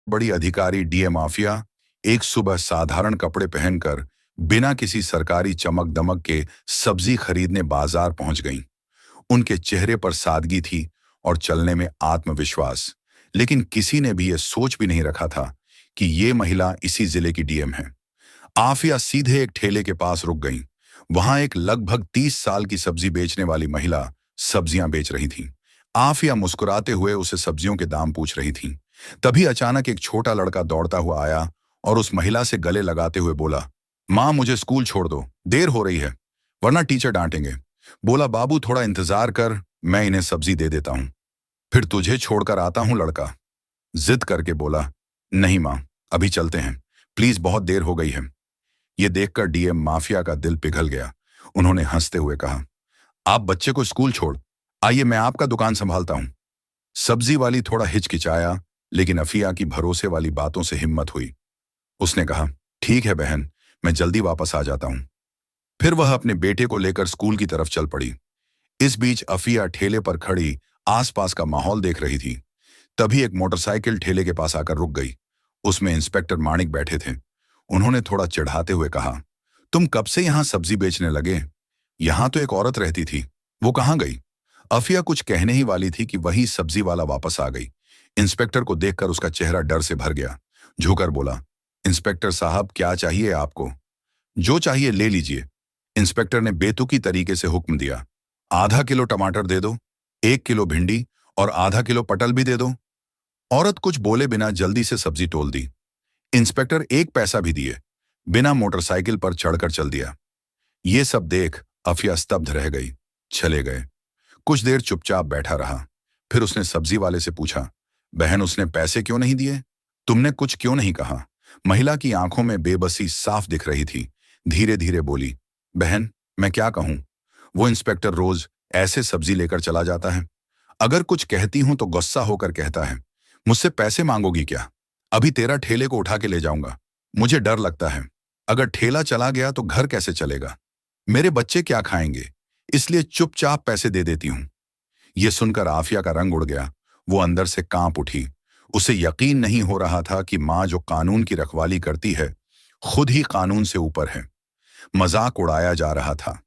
बड़ी अधिकारी डीएम आफिया एक सुबह साधारण कपड़े पहनकर बिना किसी सरकारी चमक दमक के सब्जी खरीदने बाजार पहुंच गईं। उनके चेहरे पर सादगी थी और चलने में आत्मविश्वास, लेकिन किसी ने भी यह सोच भी नहीं रखा था कि ये महिला इसी जिले की डीएम है। आफिया सीधे एक ठेले के पास रुक गईं। वहां एक लगभग 30 साल की सब्जी बेचने वाली महिला सब्जियां बेच रही थी। आफिया मुस्कुराते हुए उसे सब्जियों के दाम पूछ रही थी। तभी अचानक एक छोटा लड़का दौड़ता हुआ आया और उस महिला से गले लगाते हुए बोला, माँ मुझे स्कूल छोड़ दो, देर हो रही है, वरना टीचर डांटेंगे। बोला, बाबू थोड़ा इंतजार कर, मैं इन्हें सब्जी दे देता हूं, फिर तुझे छोड़कर आता हूं। लड़का जिद करके बोला, नहीं माँ, अभी चलते हैं, प्लीज बहुत देर हो गई है। ये देखकर डीएम माफिया का दिल पिघल गया। उन्होंने हंसते हुए कहा, आप बच्चे को स्कूल छोड़ आइए, मैं आपका दुकान संभालता हूं। सब्जी वाली थोड़ा हिचकिचाया, लेकिन अफिया की भरोसे वाली बातों से हिम्मत हुई। उसने कहा, ठीक है बहन, मैं जल्दी वापस आ जाता हूं। फिर वह अपने बेटे को लेकर स्कूल की तरफ चल पड़ी। इस बीच अफिया ठेले पर खड़ी आसपास का माहौल देख रही थी। तभी एक मोटरसाइकिल ठेले के पास आकर रुक गई। उसमें इंस्पेक्टर माणिक बैठे थे। उन्होंने थोड़ा चिढ़ाते हुए कहा, तुम कब से यहां सब्जी बेचने लगे? यहां तो एक औरत रहती थी, वो कहां गई? अफिया कुछ कहने ही वाली थी कि वही सब्जी वाला वापस आ गई। इंस्पेक्टर को देखकर उसका चेहरा डर से भर गया। झुककर बोला, इंस्पेक्टर साहब क्या चाहिए आपको? जो चाहिए ले लीजिए। इंस्पेक्टर ने बेतुकी तरीके से हुक्म दिया। आधा किलो टमाटर दे दो, 1 किलो भिंडी और आधा किलो पटल भी दे दो। औरत कुछ बोले बिना जल्दी से सब्जी तोल दी। इंस्पेक्टर एक पैसा भी दिए बिना मोटरसाइकिल पर चढ़कर चल दिया। ये सब देख अफिया स्तब्ध रह गई। चले गए। कुछ देर चुपचाप बैठा रहा। फिर उसने सब्जी वाले से पूछा, बहन उसने पैसे क्यों नहीं दिए? तुमने कुछ क्यों नहीं कहा? महिला की आंखों में बेबसी साफ दिख रही थी। धीरे धीरे बोली, बहन मैं क्या कहूं, वो इंस्पेक्टर रोज ऐसे सब्जी लेकर चला जाता है। अगर कुछ कहती हूं तो गुस्सा होकर कहता है, मुझसे पैसे मांगोगी क्या? अभी तेरा ठेले को उठा के ले जाऊंगा। मुझे डर लगता है, अगर ठेला चला गया तो घर कैसे चलेगा? मेरे बच्चे क्या खाएंगे? इसलिए चुपचाप पैसे दे देती हूं। यह सुनकर आफिया का रंग उड़ गया। वो अंदर से कांप उठी। उसे यकीन नहीं हो रहा था कि मां जो कानून की रखवाली करती है, खुद ही कानून से ऊपर है। मजाक उड़ाया जा रहा था।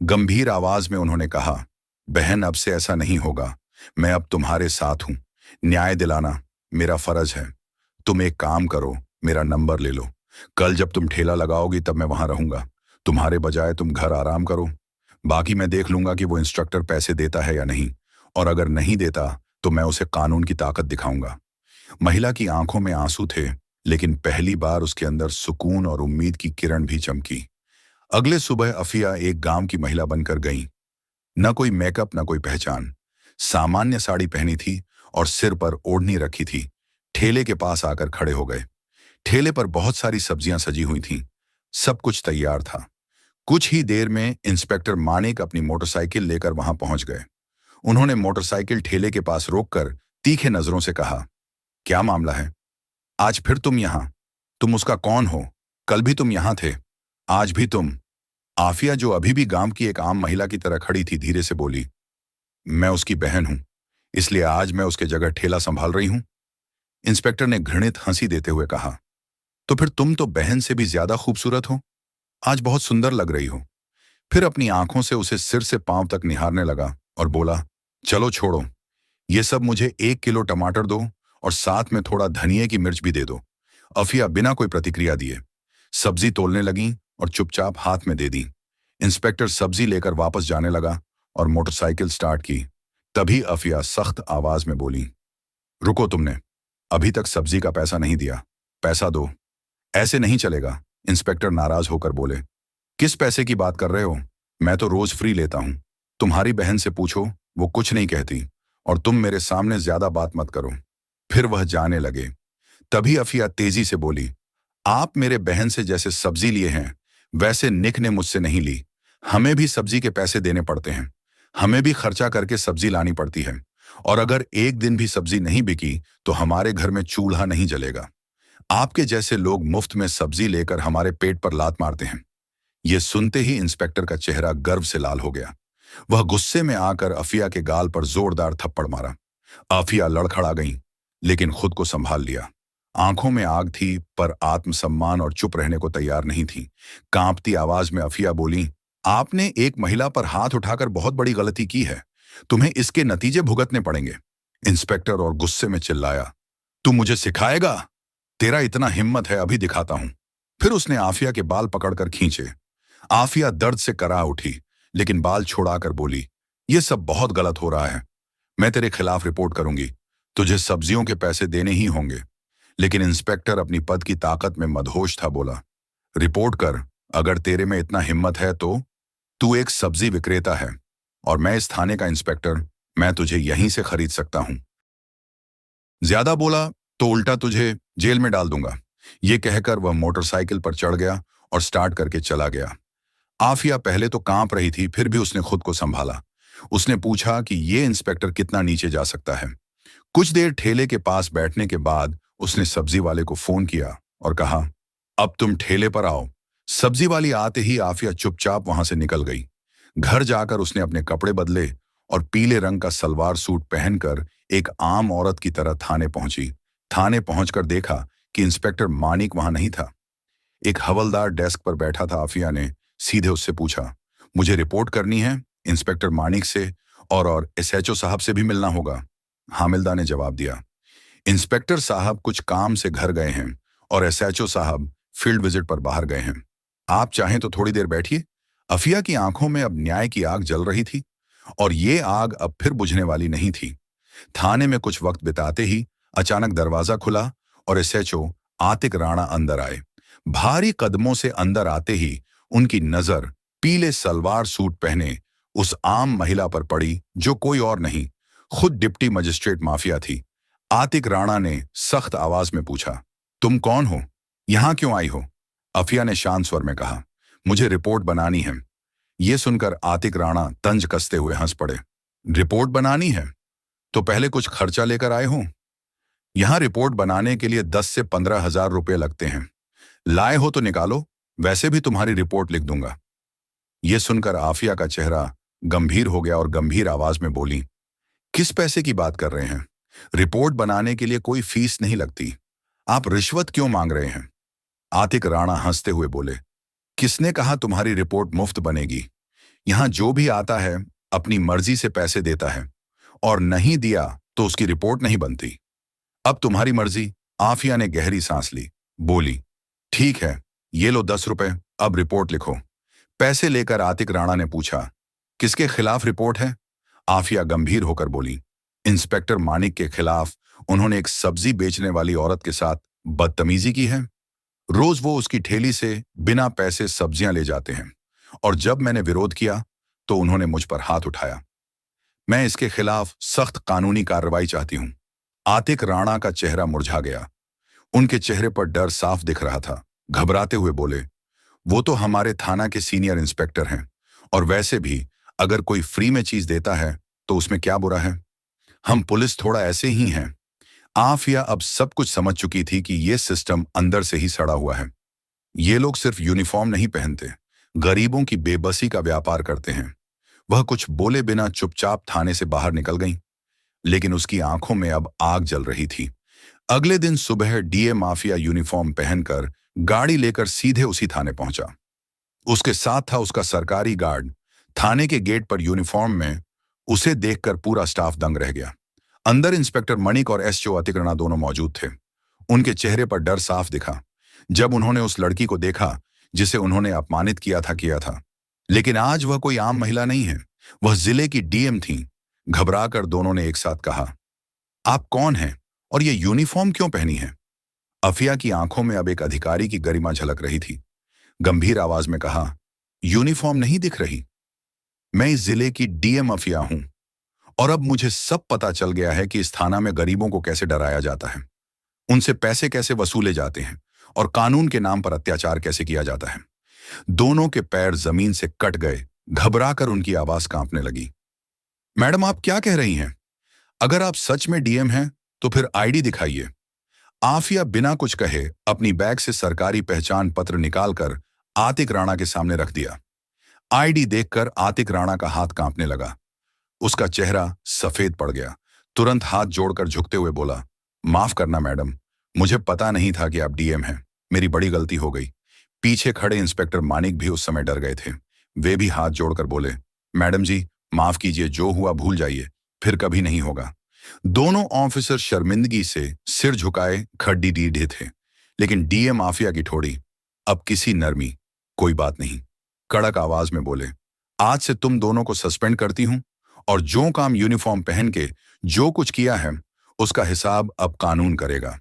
गंभीर आवाज में उन्होंने कहा, बहन अब से ऐसा नहीं होगा। मैं अब तुम्हारे साथ हूं। न्याय दिलाना मेरा फर्ज है। तुम एक काम करो, मेरा नंबर ले लो। कल जब तुम ठेला लगाओगी तब मैं वहां रहूंगा। तुम्हारे बजाय तुम घर आराम करो। बाकी मैं देख लूंगा कि वो इंस्ट्रक्टर पैसे देता है या नहीं, और अगर नहीं देता तो मैं उसे कानून की ताकत दिखाऊंगा। महिला की आंखों में आंसू थे, लेकिन पहली बार उसके अंदर सुकून और उम्मीद की किरण भी चमकी। अगले सुबह अफिया एक गांव की महिला बनकर गई। न कोई मेकअप, न कोई पहचान। सामान्य साड़ी पहनी थी और सिर पर ओढ़नी रखी थी। ठेले के पास आकर खड़े हो गए। ठेले पर बहुत सारी सब्जियां सजी हुई थीं। सब कुछ तैयार था। कुछ ही देर में इंस्पेक्टर माणिक अपनी मोटरसाइकिल लेकर वहां पहुंच गए। उन्होंने मोटरसाइकिल ठेले के पास रोककर तीखे नजरों से कहा, क्या मामला है? आज फिर तुम यहां? तुम उसका कौन हो? कल भी तुम यहां थे, आज भी तुम। आफिया जो अभी भी गांव की एक आम महिला की तरह खड़ी थी, धीरे से बोली, मैं उसकी बहन हूं, इसलिए आज मैं उसके जगह ठेला संभाल रही हूं। इंस्पेक्टर ने घृणित हंसी देते हुए कहा, तो फिर तुम तो बहन से भी ज्यादा खूबसूरत हो। आज बहुत सुंदर लग रही हो। फिर अपनी आंखों से उसे सिर से पांव तक निहारने लगा और बोला, चलो छोड़ो, ये सब मुझे 1 किलो टमाटर दो और साथ में थोड़ा धनिए की मिर्च भी दे दो। अफिया बिना कोई प्रतिक्रिया दिए सब्जी तोलने लगी और चुपचाप हाथ में दे दी। इंस्पेक्टर सब्जी लेकर वापस जाने लगा और मोटरसाइकिल स्टार्ट की। तभी अफिया सख्त आवाज में बोली, रुको, तुमने अभी तक सब्जी का पैसा नहीं दिया, पैसा दो। ऐसे नहीं चलेगा। इंस्पेक्टर नाराज होकर बोले, किस पैसे की बात कर रहे हो? मैं तो रोज फ्री लेता हूं। तुम्हारी बहन से पूछो, वो कुछ नहीं कहती, और तुम मेरे सामने ज्यादा बात मत करो। फिर वह जाने लगे। तभी अफिया तेजी से बोली, आप मेरे बहन से जैसे सब्जी लिए हैं, वैसे निक ने मुझसे नहीं ली। हमें भी सब्जी के पैसे देने पड़ते हैं। हमें भी खर्चा करके सब्जी लानी पड़ती है, और अगर एक दिन भी सब्जी नहीं बिकी तो हमारे घर में चूल्हा नहीं जलेगा। आपके जैसे लोग मुफ्त में सब्जी लेकर हमारे पेट पर लात मारते हैं। यह सुनते ही इंस्पेक्टर का चेहरा गर्व से लाल हो गया। वह गुस्से में आकर अफिया के गाल पर जोरदार थप्पड़ मारा। अफिया लड़खड़ा गई, लेकिन खुद को संभाल लिया। आंखों में आग थी पर आत्मसम्मान और चुप रहने को तैयार नहीं थी। कांपती आवाज में अफिया बोली, आपने एक महिला पर हाथ उठाकर बहुत बड़ी गलती की है। तुम्हें इसके नतीजे भुगतने पड़ेंगे। इंस्पेक्टर और गुस्से में चिल्लाया, तू मुझे सिखाएगा? तेरा इतना हिम्मत है, अभी दिखाता हूं। फिर उसने आफिया के बाल पकड़कर खींचे। आफिया दर्द से करा उठी, लेकिन बाल छोड़ाकर बोली, यह सब बहुत गलत हो रहा है। मैं तेरे खिलाफ रिपोर्ट करूंगी। तुझे सब्जियों के पैसे देने ही होंगे। लेकिन इंस्पेक्टर अपनी पद की ताकत में मदहोश था, बोला, रिपोर्ट कर। अगर तेरे में इतना हिम्मत है तो। तू एक सब्जी विक्रेता है और मैं इस थाने का इंस्पेक्टर। मैं तुझे यहीं से खरीद सकता हूं। ज्यादा बोला तो उल्टा तुझे जेल में डाल दूंगा। ये कहकर वह मोटरसाइकिल पर चढ़ गया और स्टार्ट करके चला गया। आफिया पहले तो कांप रही थी, फिर भी उसने खुद को संभाला। उसने पूछा कि ये इंस्पेक्टर कितना नीचे जा सकता है। कुछ देर ठेले के पास बैठने के बाद उसने सब्जी वाले को फोन किया और कहा, अब तुम ठेले पर आओ। सब्जी वाली आते ही आफिया चुपचाप वहां से निकल गई। घर जाकर उसने अपने कपड़े बदले और पीले रंग का सलवार सूट पहनकर एक आम औरत की तरह थाने पहुंची। थाने पहुंचकर देखा कि इंस्पेक्टर मानिक वहां नहीं था। एक हवलदार डेस्क पर बैठा था। आफिया ने सीधे उससे पूछा, मुझे रिपोर्ट करनी है इंस्पेक्टर मानिक से, और एसएचओ साहब से भी मिलना होगा। हामिलदार ने जवाब दिया, इंस्पेक्टर साहब कुछ काम से घर गए हैं और एसएचओ साहब फील्ड विजिट पर बाहर गए हैं। आप चाहें तो थोड़ी देर बैठिए। अफिया की आंखों में अब न्याय की आग जल रही थी और ये आग अब फिर बुझने वाली नहीं थी। थाने में कुछ वक्त बिताते ही अचानक दरवाजा खुला और एसएचओ आतिक राणा अंदर आए। भारी कदमों से अंदर आते ही उनकी नजर पीले सलवार सूट पहने उस आम महिला पर पड़ी, जो कोई और नहीं, खुद डिप्टी मजिस्ट्रेट माफिया थी। आतिक राणा ने सख्त आवाज में पूछा, तुम कौन हो? यहां क्यों आई हो? अफिया ने शांत स्वर में कहा, मुझे रिपोर्ट बनानी है। यह सुनकर आतिक राणा तंज कसते हुए हंस पड़े। रिपोर्ट बनानी है तो पहले कुछ खर्चा लेकर आए हो? यहां रिपोर्ट बनाने के लिए 10 से 15 हजार रुपए लगते हैं। लाए हो तो निकालो, वैसे भी तुम्हारी रिपोर्ट लिख दूंगा। यह सुनकर आफिया का चेहरा गंभीर हो गया और गंभीर आवाज में बोली, किस पैसे की बात कर रहे हैं? रिपोर्ट बनाने के लिए कोई फीस नहीं लगती। आप रिश्वत क्यों मांग रहे हैं? आतिक राणा हंसते हुए बोले, किसने कहा तुम्हारी रिपोर्ट मुफ्त बनेगी? यहां जो भी आता है अपनी मर्जी से पैसे देता है और नहीं दिया तो उसकी रिपोर्ट नहीं बनती। अब तुम्हारी मर्जी। आफिया ने गहरी सांस ली, बोली, ठीक है, ये लो 10 रुपए, अब रिपोर्ट लिखो। पैसे लेकर आतिक राणा ने पूछा, किसके खिलाफ रिपोर्ट है? आफिया गंभीर होकर बोली, इंस्पेक्टर मानिक के खिलाफ। उन्होंने एक सब्जी बेचने वाली औरत के साथ बदतमीजी की है। रोज वो उसकी ठेली से बिना पैसे सब्जियां ले जाते हैं और जब मैंने विरोध किया तो उन्होंने मुझ पर हाथ उठाया। मैं इसके खिलाफ सख्त कानूनी कार्रवाई चाहती हूं। आतिक राणा का चेहरा मुरझा गया। उनके चेहरे पर डर साफ दिख रहा था। घबराते हुए बोले, वो तो हमारे थाना के सीनियर इंस्पेक्टर हैं और वैसे भी अगर कोई फ्री में चीज देता है तो उसमें क्या बुरा है? हम पुलिस थोड़ा ऐसे ही हैं। आफिया अब सब कुछ समझ चुकी थी कि ये सिस्टम अंदर से ही सड़ा हुआ है। ये लोग सिर्फ यूनिफॉर्म नहीं पहनते, गरीबों की बेबसी का व्यापार करते हैं। वह कुछ बोले बिना चुपचाप थाने से बाहर निकल गई, लेकिन उसकी आंखों में अब आग जल रही थी। अगले दिन सुबह डीए माफिया यूनिफॉर्म पहनकर गाड़ी लेकर सीधे उसी थाने पहुंचा। उसके साथ था उसका सरकारी गार्ड। थाने के गेट पर यूनिफॉर्म में उसे देखकर पूरा स्टाफ दंग रह गया। अंदर इंस्पेक्टर मणिक और एसओ आतिक राणा दोनों मौजूद थे। उनके चेहरे पर डर साफ दिखा जब उन्होंने उस लड़की को देखा जिसे उन्होंने अपमानित किया था। लेकिन आज वह कोई आम महिला नहीं है, वह जिले की डीएम थी। घबराकर दोनों ने एक साथ कहा, आप कौन हैं और ये यूनिफॉर्म क्यों पहनी है? अफिया की आंखों में अब एक अधिकारी की गरिमा झलक रही थी। गंभीर आवाज में कहा, यूनिफॉर्म नहीं दिख रही? मैं इस जिले की डीएम अफिया हूं और अब मुझे सब पता चल गया है कि इस थाना में गरीबों को कैसे डराया जाता है, उनसे पैसे कैसे वसूले जाते हैं और कानून के नाम पर अत्याचार कैसे किया जाता है। दोनों के पैर जमीन से कट गए। घबराकर उनकी आवाज कांपने लगी। मैडम, आप क्या कह रही हैं? अगर आप सच में डीएम हैं तो फिर आईडी दिखाइए। आफिया बिना कुछ कहे अपनी बैग से सरकारी पहचान पत्र निकालकर आतिक राणा के सामने रख दिया। आईडी देखकर आतिक राणा का हाथ कांपने लगा। उसका चेहरा सफेद पड़ गया। तुरंत हाथ जोड़कर झुकते हुए बोला, माफ करना मैडम, मुझे पता नहीं था कि आप डीएम हैं। मेरी बड़ी गलती हो गई। पीछे खड़े इंस्पेक्टर मानिक भी उस समय डर गए थे। वे भी हाथ जोड़कर बोले, मैडम जी, माफ कीजिए, जो हुआ भूल जाइए, फिर कभी नहीं होगा। दोनों ऑफिसर शर्मिंदगी से सिर झुकाए खड्डी डीढ़े थे। लेकिन डीएम माफिया की ठोड़ी अब किसी नरमी, कोई बात नहीं, कड़क आवाज में बोले, आज से तुम दोनों को सस्पेंड करती हूं और जो काम यूनिफॉर्म पहन के जो कुछ किया है उसका हिसाब अब कानून करेगा।